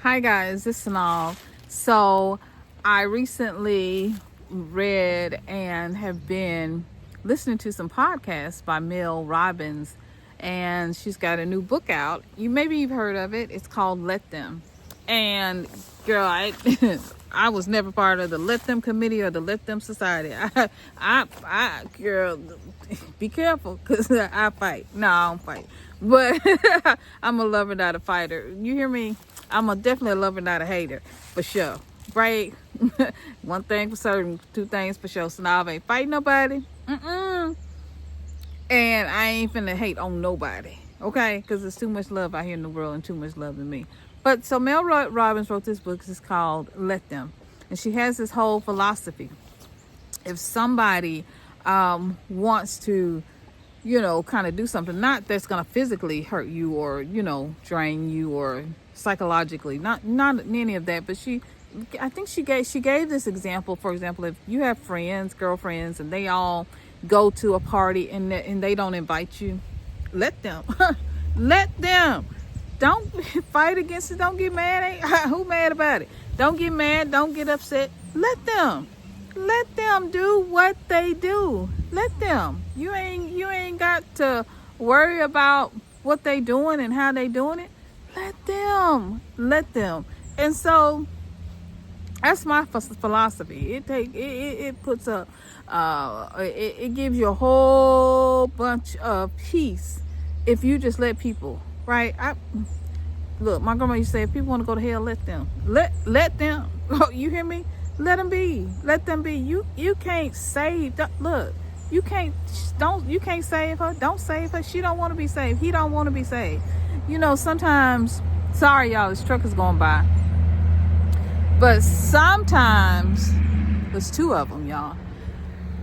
Hi guys, this is Synolve. So I recently read and have been listening to some podcasts by Mel Robbins, and she's got a new book out. Maybe you've heard of it. It's called Let Them. And girl, I was never part of the Let Them committee or the Let Them society. Girl, be careful, because I fight. No, I don't fight. But I'm a lover, not a fighter. You hear me? I'm definitely a lover, not a hater, for sure. Right? One thing for certain, two things for sure. So now I ain't fighting nobody. And I ain't finna hate on nobody. Okay? Because there's too much love out here in the world and too much love in me. But so Mel Robbins wrote this book. It's called Let Them. And she has this whole philosophy. If somebody wants to, kind of do something, not that's going to physically hurt you or, drain you or psychologically, not any of that, but I think she gave this example. For example, if you have girlfriends, and they all go to a party and they don't invite you, let them. Let them. Don't fight against it. Don't get mad. Who mad about it? Don't get mad. Don't get upset. Let them do what they do. Let them. You ain't got to worry about what they doing and how they doing it. Let them. And so that's my philosophy. It puts it gives you a whole bunch of peace if you just let people. Right? Look, my grandma used to say, if people want to go to hell, let them. Let them. You hear me? Let them be. Let them be. You can't save. Look, you can't save her. Don't save her. She don't want to be saved. He don't want to be saved. Sometimes, sorry y'all, this truck is going by. But sometimes, there's two of them, y'all.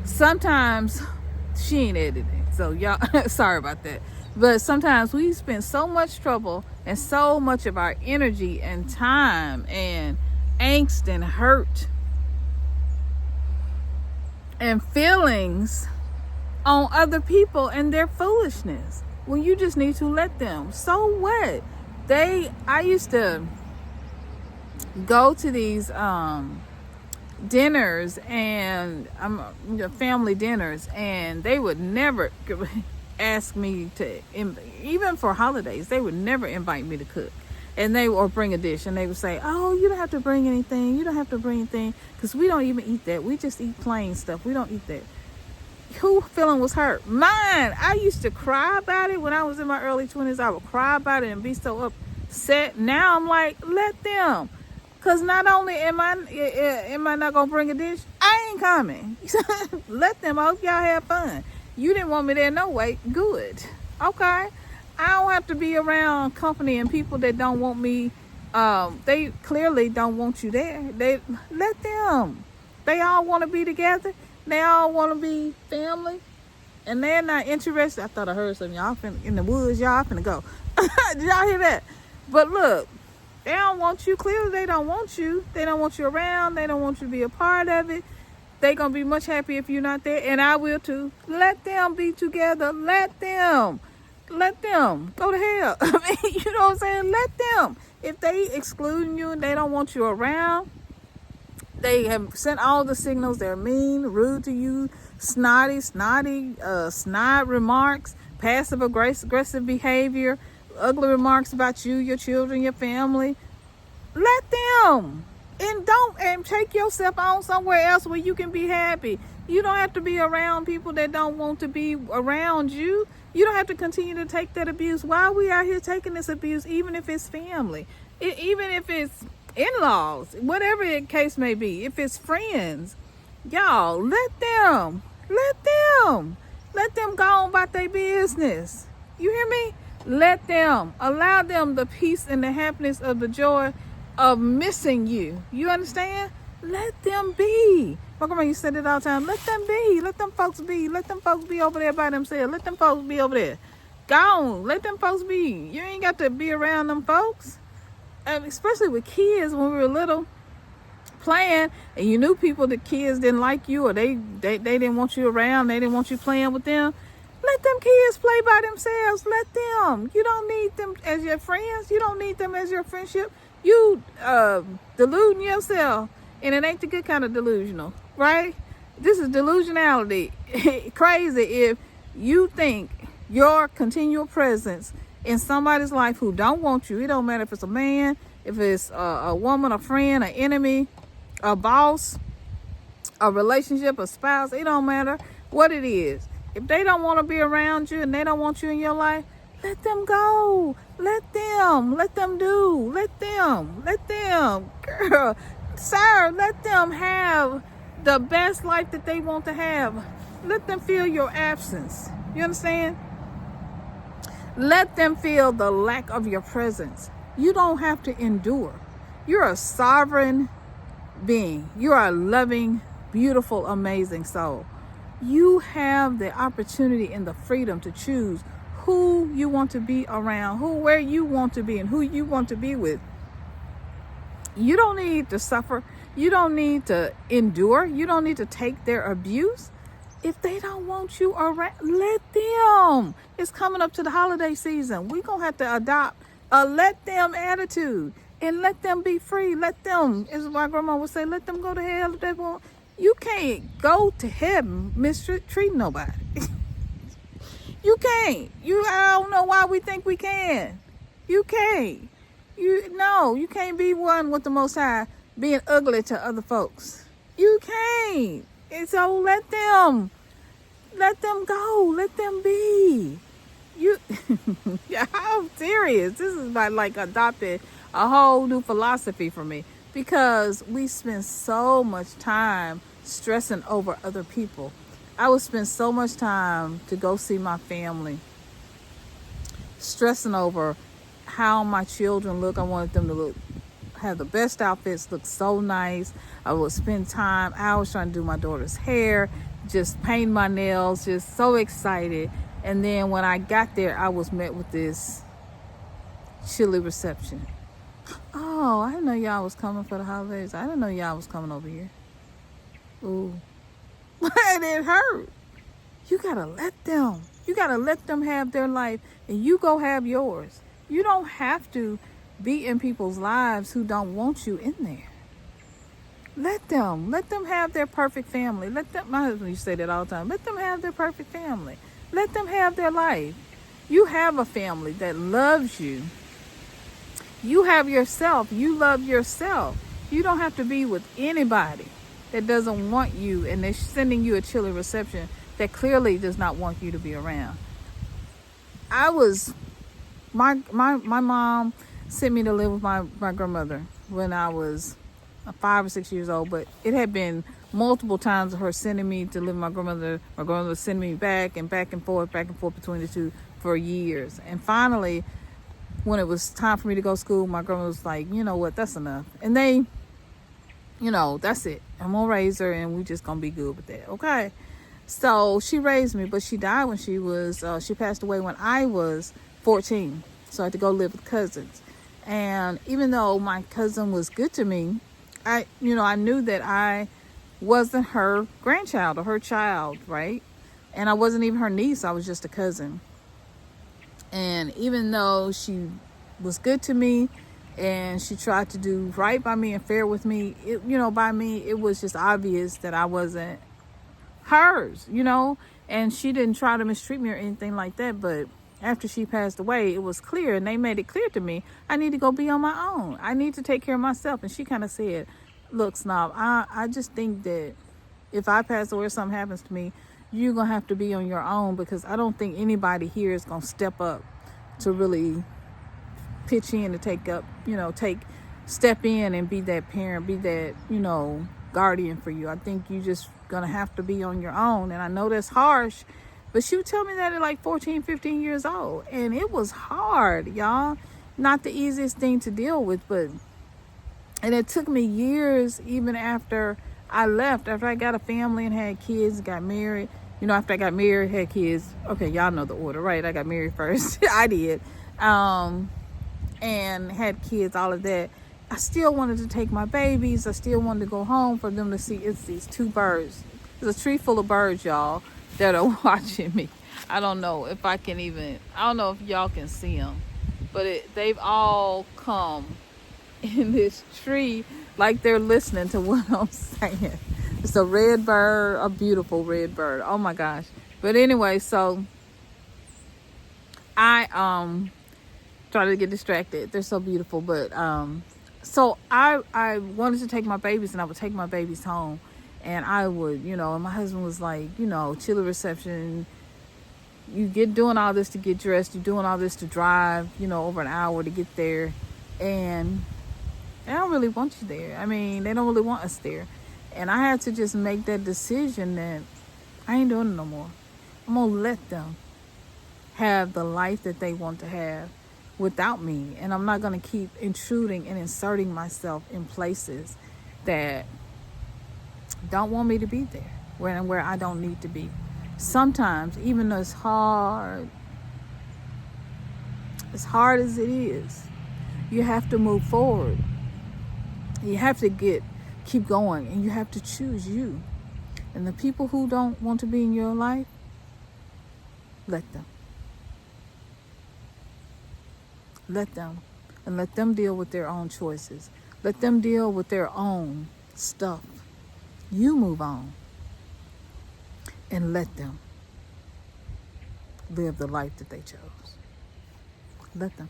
Sometimes she ain't editing. So y'all, sorry about that. But sometimes we spend so much trouble and so much of our energy and time and angst and hurt and feelings on other people and their foolishness, when you just need to let them. So what? I used to go to these dinners and family dinners, and they would never ask me to, even for holidays, they would never invite me to cook, or bring a dish, and they would say, oh, you don't have to bring anything, because we don't even eat that, we just eat plain stuff, we don't eat that. Who feeling was hurt? Mine. I used to cry about it when I was in my early 20s. I would cry about it and be so upset. Now I'm like, let them, because not only am I not gonna bring a dish, I ain't coming. Let them. I hope y'all have fun. You didn't want me there no way. Good. Okay. I don't have to be around company and people that don't want me. They clearly don't want you there. Let them. They all want to be together. They all want to be family. And they're not interested. I thought I heard something. Y'all in the woods. Y'all finna go. Did y'all hear that? But look, they don't want you. Clearly they don't want you. They don't want you around. They don't want you to be a part of it. They're going to be much happier if you're not there. And I will too. Let them be together. Let them go to hell. I mean, you know what I'm saying? Let them. If they excluding you and they don't want you around, they have sent all the signals. They're mean, rude to you, snotty, snide remarks, passive aggressive behavior, ugly remarks about you, your children, your family. Let them. And take yourself on somewhere else where you can be happy. You don't have to be around people that don't want to be around you. You don't have to continue to take that abuse. Why are we out here taking this abuse, even if it's family, even if it's in-laws, whatever the case may be, if it's friends? Y'all, let them go on about their business. You hear me? Let them. Allow them the peace and the happiness of the joy of missing you. You understand? Let them be. My grandma used to say it all the time. Let them be. Let them folks be. Let them folks be over there by themselves. Let them folks be over there. Gone. Let them folks be. You ain't got to be around them folks. Especially with kids, when we were little, playing, and you knew the kids didn't like you, or they didn't want you around. They didn't want you playing with them. Let them kids play by themselves. Let them. You don't need them as your friends. You don't need them as your friendship. You deluding yourself, and it ain't the good kind of delusional, right? This is delusionality. Crazy if you think your continual presence in somebody's life who don't want you, it don't matter if it's a man, if it's a woman, a friend, an enemy, a boss, a relationship, a spouse, it don't matter what it is. If they don't want to be around you and they don't want you in your life, let them go. Let them do. Let them, girl, sir, let them have the best life that they want to have. Let them feel your absence. You understand? Let them feel the lack of your presence. You don't have to endure. You're a sovereign being. You are a loving, beautiful, amazing soul. You have the opportunity and the freedom to choose who you want to be around, where you want to be, and who you want to be with. You don't need to suffer. You don't need to endure. You don't need to take their abuse. If they don't want you around, let them. It's coming up to the holiday season. We're going to have to adopt a let them attitude and let them be free. Let them, as my grandma would say, let them go to hell if they want. You can't go to heaven mistreating nobody. You can't. I don't know why we think we can. You can't. You can't be one with the Most High being ugly to other folks. You can't. And so let them go. Let them be. Yeah, I'm serious. This is like adopted a whole new philosophy for me, because we spend so much time stressing over other people. I would spend so much time to go see my family, stressing over how my children look. I wanted them to have the best outfits, look so nice. I would spend hours trying to do my daughter's hair, just paint my nails, just so excited. And then when I got there, I was met with this chilly reception. Oh, I didn't know y'all was coming for the holidays. I didn't know y'all was coming over here. Ooh. And it hurt. You gotta let them. You gotta let them have their life, and you go have yours. You don't have to be in people's lives who don't want you in there. Let them have their perfect family. My husband used to say that all the time. Let them have their perfect family. Let them have their life. You have a family that loves you. You have yourself. You love yourself. You don't have to be with anybody that doesn't want you, and they're sending you a chilly reception that clearly does not want you to be around. My mom sent me to live with my grandmother when I was 5 or 6 years old, but it had been multiple times of her sending me to live with my grandmother. My grandmother was sending me back and forth between the two for years. And finally, when it was time for me to go to school, my grandmother was like, you know what, that's enough. And that's it. I'm gonna raise her, and we just gonna be good with that, okay? So she raised me, but she died when she passed away when I was 14. So I had to go live with cousins. And even though my cousin was good to me, I knew that I wasn't her grandchild or her child, right? And I wasn't even her niece. I was just a cousin. And even though she was good to me and she tried to do right by me and fair with me, it was just obvious that I wasn't hers, and she didn't try to mistreat me or anything like that. But after she passed away, it was clear, and they made it clear to me, I need to go be on my own. I need to take care of myself. And she kind of said, look, Synolve, I just think that if I pass away or something happens to me, you're going to have to be on your own, because I don't think anybody here is going to step up to really pitch in to step in and be that parent, be that, guardian for you. I think you just going to have to be on your own. And I know that's harsh, but she would tell me that at like 14, 15 years old. And it was hard, y'all. Not the easiest thing to deal with, and it took me years, even after I left, after I got a family and had kids, got married. After I got married, had kids. Okay, y'all know the order, right? I got married first. I did. And had kids, all of that. I still wanted to take my babies. I still wanted to go home for them to see. It's these two birds. There's a tree full of birds, y'all, that are watching me. I don't know if I don't know if y'all can see them. But they've all come in this tree like they're listening to what I'm saying. It's a red bird, a beautiful red bird. Oh my gosh. But anyway, so I try to get distracted. They're so beautiful. But so I wanted to take my babies, and I would take my babies home, and I would, and my husband was like, chili reception. You doing all this to get dressed. You're doing all this to drive, over an hour to get there, and they don't really want you there. I mean, they don't really want us there. And I had to just make that decision that I ain't doing it no more. I'm going to let them have the life that they want to have without me. And I'm not going to keep intruding and inserting myself in places that don't want me to be there, where I don't need to be. Sometimes, even though it's hard as it is, you have to move forward. You have to keep going, and you have to choose you. And the people who don't want to be in your life, let them. Let them. And let them deal with their own choices. Let them deal with their own stuff. You move on. And let them live the life that they chose. Let them.